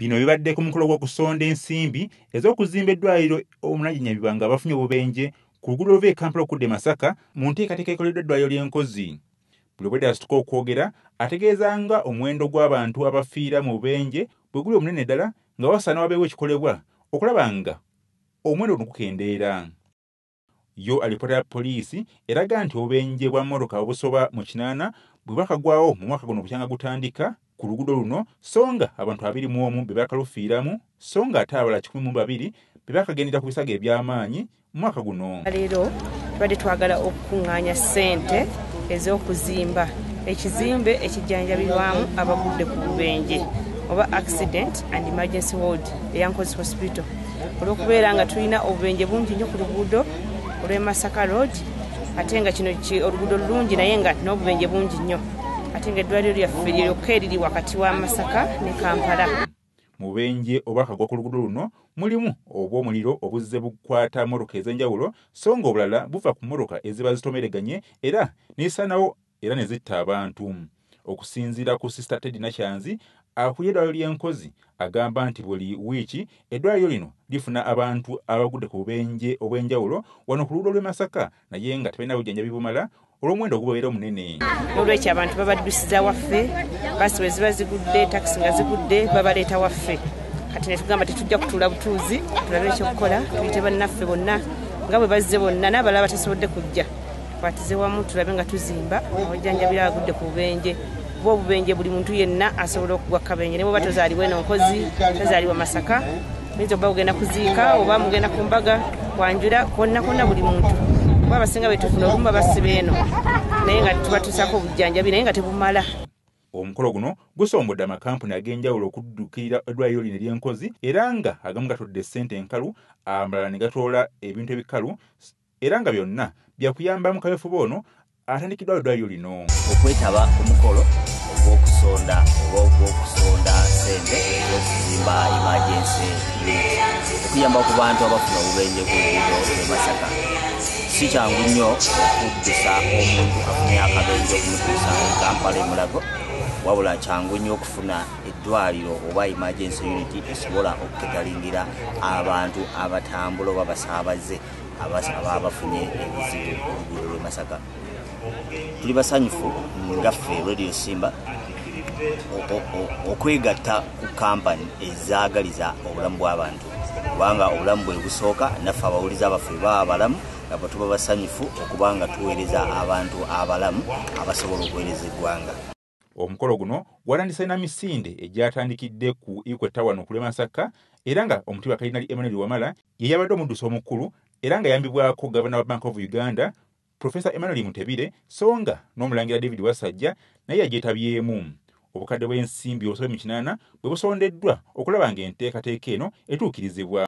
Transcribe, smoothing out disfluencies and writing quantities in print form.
Bino bibadde ku mukolo gw'okusonda ensimbi ez'okuzimba eddwaliro omunajjanjabibwa nga bafunye obubenje ku luguudo oluva e Kampala okudda e Masaka mu nteekateeka ekoleddwa eddwaliro ly'Enkozi. Buli bwedda asituka okwogera ategeeza nga omuwendo gw'abantu abafiira mu bubenje bwe guli omunene ddala nga wasaana wabeewo ekikolebwa okulaba nga omuwendo guno gukendeera. Yo alipoota ya poliisi eraga nti obubenje bwa mmotoka obusoba mu 80 bwe bwakagwawo mu mwaka guno bukyanga gutandika ku luguudo luno, so nga abantu 21 be baakalufiiramu, so nga ate abalala 12 be baakagendera ku bisago eby'amaanyi mu mwaka guno. Leero tubadde twagala okukuŋŋaanya ssente ez'okuzimba ekizimbe ekijjanjabirwamu abagudde ku bubenje oba accident and emergency ward eya Nkozi Hospital, olw'okubeera nga tulina obubenje bungi nnyo ku luguudo olw'e Masaka Road, ate nga kino oluguudo lulungi naye nga n'obubenje bungi nnyo, ate nga eddwaliro lyaffe lyokka eriri wakati wa Masaka ne Kampala. Mu bubenje obwakagwa ku luguudo luno mulimu obw'omuliro obuzze bukwata mmotoka ez'enjawulo, so nga obulala buva ku mmotoka eziba zitomereganye era n'esaanawo era ne zitta abantu. Okusinziira ku Sister Teddy Nakyanzi akulira eddwaliro ly'Enkozi agamba nti buli wiiki eddwaliro lino lifuna abantu abagudde ku bubenje obw'enjawulo wano ku luguudo lw'e Masaka naye nga tebalina bujjanjabi bumala olw'omuwendo ogubeera omunene. Olw'ekyo abantu babaddusiza waffe, basi bwe ziba zigudde, takisi nga zigudde babaleeta waffe. Kati ne tugamba tetujja kutuula butuuzi, tulabe ekyokukola, tuyite bannaffe bonna nga bwe bazze bonna n'abalala batasobodde kujja, tukwatize wamu tulabe nga tuzimba obujjanjabira abagudde ku bubenje. Bwo obubenje buli muntu yenna asobola okugwa kabenje, ne bw'oba tozaaliwa eno Nkozi, tozaaliwa Masaka, oyinza oba ogenda kuziika oba mugenda ku mbaga kwanjula, kwonna kwonna buli muntu. Kuba abasinga be tufuna olumu basiba eno naye nga tuba tusaako obujjanjabi naye nga tebumala. Omukolo guno gusombodde amakampuni ag'enjawulo okuddukira eddwaliro lino ery'Enkozi era nga agamu gatodde ssente enkalu, amalala ne gatoola ebintu ebikalu era nga byonna byakuyamba mu kaweefube ono atandikiddwayo eddwaliro lino. Okwetaba ku mukolo ogw'okusonda ssente ez'okuzimba emergency unit okuyamba ku bantu abafuna obubenje ku luguudo lw'e Masaka. Si kyangu nnyo okuddusa omuntu afunye akabenje okumutuusa e Kampala e Mulago, wabula kyangu nnyo okufuna eddwaliro oba emergency unit esobola okuketalingira abantu abatambula oba basaabaze ababa bafunye ebizibu ku luguudo lw'e Masaka. Tuli basanyufu ngaffe Radio Simba okwegatta ku kampani ezaagaliza obulamu bw'abantu, kubanga obulamu bwe busooka naffe abawuliza abaffe baba balamu nga bwe tuba basanyufu okuba nga tuweereza abantu abalamu abasobola okuweereza eggwanga. Omukolo guno gwatandise na misinde egyatandikidde ku Equator Tower ku lw'e Masaka era nga Omutuba Kardinali Emmanuel Wamala ye yabadde omuddusi omukulu era nga yambibwako Gavana wa Bank of Uganda Professor Emmanuel Mutebire, so nga n'Omulangira David Wasajja naye yagyetabyemu. Obukadde bw'ensimbi obusobe mu 80 bwe busondeddwa okulaba ng'enteekateeka eno etuukirizibwa.